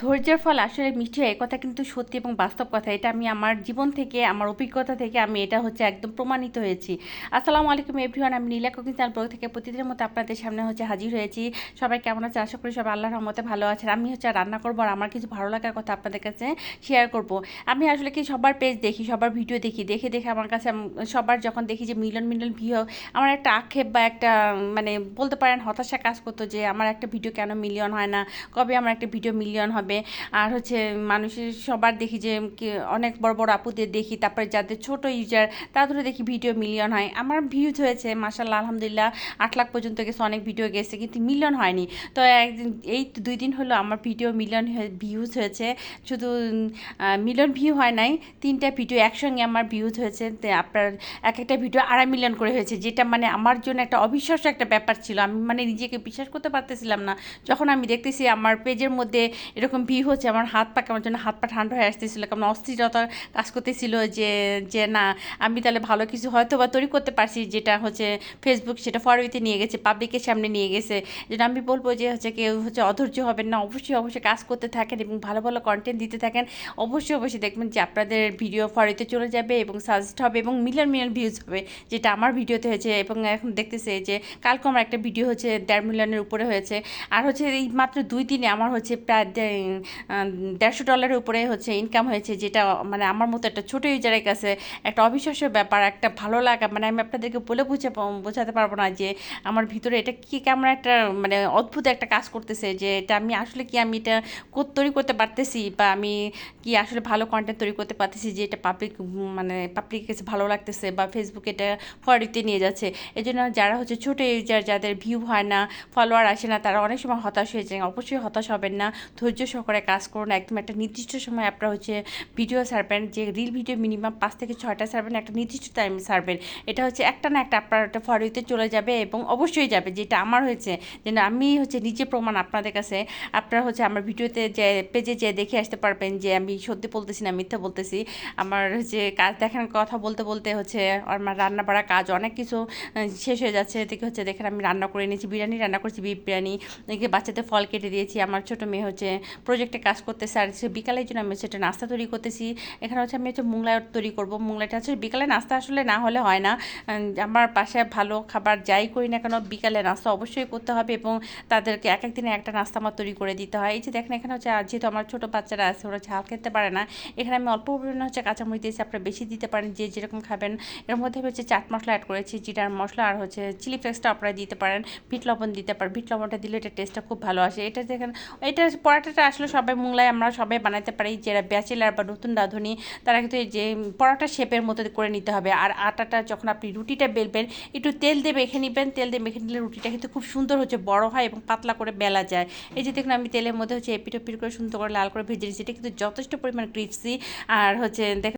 ধৈর্যের ফল আসলে মিষ্টি হয়, কথা কিন্তু সত্যি এবং বাস্তব কথা। এটা আমি আমার জীবন থেকে, আমার অভিজ্ঞতা থেকে আমি এটা হচ্ছে একদম প্রমাণিত হয়েছি। আসসালামু আলাইকুম এভরিওয়ান, আমি নীলা কুকিং চ্যানেল ব্লগ থেকে প্রতিদিনের মতো আপনাদের সামনে হচ্ছে হাজির হয়েছি। সবাই কেমন আছে? আশা করি সবাই আল্লাহর রহমতে ভালো আছেন। আমি হচ্ছে রান্না করবো আর আমার কিছু ভালো লাগার কথা আপনাদের কাছে শেয়ার করব। আমি আসলে কি সবার পেজ দেখি, সবার ভিডিও দেখি, দেখে দেখে আমার কাছে সবার যখন দেখি যে মিলিয়ন মিলিয়ন ভিউ, আমার একটা আক্ষেপ বা একটা মানে বলতে পারেন হতাশা কাজ করতো যে আমার একটা ভিডিও কেন মিলিয়ন হয় না, কবে আমার একটা ভিডিও মিলিয়ন হবে। আর হচ্ছে মানুষের সবার দেখি যে অনেক বড় বড় আপুদের দেখি, তারপরে যাদের ছোট ইউজার তাদেরও দেখি ভিডিও মিলিয়ন হয়। আমার ভিউজ হয়েছে মাশাআল্লাহ আলহামদুলিল্লাহ 8 লাখ পর্যন্ত গেছে, অনেক ভিডিও গেছে, কিন্তু মিলিয়ন হয়নি। তো একদিন এই 2 দিন হলো আমার ভিডিও মিলিয়ন ভিউজ হয়েছে। শুধু মিলিয়ন ভিউ হয় নাই, 3টা ভিডিও একসঙ্গে আমার ভিউজ হয়েছে। আপনার এক একটা ভিডিও 2.5 মিলিয়ন করে হয়েছে, যেটা মানে আমার জন্য একটা অবিশ্বাস্য একটা ব্যাপার ছিল। আমি মানে নিজেকে বিশ্বাস করতে পারতেছিলাম না যখন আমি দেখতেছি আমার পেজের মধ্যে এরকম ভিউ হচ্ছে। আমার হাত পা কেমন যেন হাত পা ঠান্ডা হয়ে আসতেছিল, কেমন অস্থিরতা কাজ করতেছিল যে যে না আমি তাহলে ভালো কিছু হয়তো বা তৈরি করতে পারছি, যেটা হচ্ছে ফেসবুক সেটা ফরওয়ার্ডে নিয়ে গেছে, পাবলিকের সামনে নিয়ে গেছে। যেটা আমি বলবো যে হচ্ছে কেউ হচ্ছে অধৈর্য হবেন না, অবশ্যই অবশ্যই কাজ করতে থাকেন এবং ভালো ভালো কন্টেন্ট দিতে থাকেন। অবশ্যই অবশ্যই দেখবেন যে আপনাদের ভিডিও ফরওয়ার্ডে চলে যাবে এবং সাজেস্ট হবে এবং মিলিয়ন মিলিয়ন ভিউজ হবে, যেটা আমার ভিডিওতে হয়েছে। এবং এখন দেখতেছে যে কালকে আমার একটা ভিডিও হচ্ছে 1.5 মিলিয়নের উপরে হয়েছে। আর হচ্ছে এই মাত্র 2 দিনে আমার হচ্ছে প্রায় $150 উপরে হচ্ছে ইনকাম হয়েছে, যেটা মানে আমার মতো একটা ছোটো ইউজারের কাছে একটা অবিশ্বাস্য ব্যাপার, একটা ভালো লাগা। মানে আমি আপনাদেরকে বলে বোঝাতে পারবো না যে আমার ভিতরে এটা কি কেমন একটা মানে অদ্ভুত একটা কাজ করতেছে, যে এটা আমি আসলে কি আমি এটা তৈরি করতে পারতেছি, বা আমি কি আসলে ভালো কন্টেন্ট তৈরি করতে পারতেছি, যে এটা পাবলিক মানে পাবলিকের কাছে ভালো লাগতেছে বা ফেসবুকে এটা ফরওয়ার্ডে নিয়ে যাচ্ছে। এই জন্য যারা হচ্ছে ছোটো ইউজার, যাদের ভিউ হয় না, ফলোয়ার আসে না, তারা অনেক সময় হতাশ হয়ে যায়। অবশ্যই হতাশ হবেন না, ধৈর্য সহকারে কাজ করুন। একদম একটা নির্দিষ্ট সময় আপনারা হচ্ছে ভিডিও ছাড়বেন, যে রিল ভিডিও মিনিমাম 5 থেকে 6টা ছাড়বেন, একটা নির্দিষ্ট টাইম ছাড়বেন। এটা হচ্ছে একটা না একটা আপনার একটা ফলোতে চলে যাবে এবং অবশ্যই যাবে, যেটা আমার হয়েছে। যে না আমি হচ্ছে নিজে প্রমাণ আপনাদের কাছে। আপনারা হচ্ছে আমার ভিডিওতে যে পেজে যে দেখে আসতে পারবেন যে আমি সত্যি বলতেছি না মিথ্যা বলতেছি। আমার হচ্ছে কাজ দেখেন, কথা বলতে বলতে হচ্ছে আমার রান্না বাড়া কাজ অনেক কিছু শেষ হয়ে যাচ্ছে। এদিকে হচ্ছে দেখেন আমি রান্না করে নিয়েছি, বিরিয়ানি রান্না করছি, বিফ বিরিয়ানি। এদিকে বাচ্চাদের ফল কেটে দিয়েছি। আমার ছোটো মেয়ে হচ্ছে প্রজেক্টে কাজ করতেছে, আর হচ্ছে বিকালের জন্য আমি হচ্ছে একটা নাস্তা তৈরি করতেছি। এখানে হচ্ছে আমি হচ্ছে মোংলাই তৈরি করবো। মোংলাইটা হচ্ছে বিকালে নাস্তা আসলে না হলে হয় না। আমার বাসায় ভালো খাবার যাই করি না কেন বিকালে নাস্তা অবশ্যই করতে হবে এবং তাদেরকে এক এক দিনে একটা নাস্তা আমার তৈরি করে দিতে হয়। এই যে দেখেন এখানে হচ্ছে যেহেতু আমার ছোটো বাচ্চারা আছে, ওরা ঝাল খেতে পারে না, এখানে আমি অল্প পরিমাণে হচ্ছে কাঁচামরিচ দিয়েছি। আপনারা বেশি দিতে পারেন যে যেরকম খাবেন। এর মধ্যে হচ্ছে চাট মশলা অ্যাড করেছি, জিরার মশলা, আর হচ্ছে চিলি ফ্লেক্সটা আপনারা দিতে পারেন, বিট লবণ দিতে পারেন। বিট লবণটা দিলে এটা টেস্টটা খুব ভালো আসে। এটা দেখেন এটা পরোটাটা আসলে সবাই মোংলায় আমরা সবাই বানাতে পারি, যারা ব্যাচেলার বা নতুন রাঁধুনি তারা কিন্তু এই যে পরোটা শেপের মতো করে নিতে হবে। আর আটাটা যখন আপনি রুটিটা বেলবেন একটু তেল দিয়ে মেখে নেবেন, তেল দিয়ে মেখে নিলে রুটিটা কিন্তু খুব সুন্দর হচ্ছে বড় হয় এবং পাতলা করে বেলা যায়। এই যে দেখুন আমি তেলের মধ্যে হচ্ছে এপিট ওপিট করে সুন্দর করে লাল করে ভেজে নিচ্ছি, এটা কিন্তু যথেষ্ট পরিমাণ ক্রিপসি। আর হচ্ছে দেখেন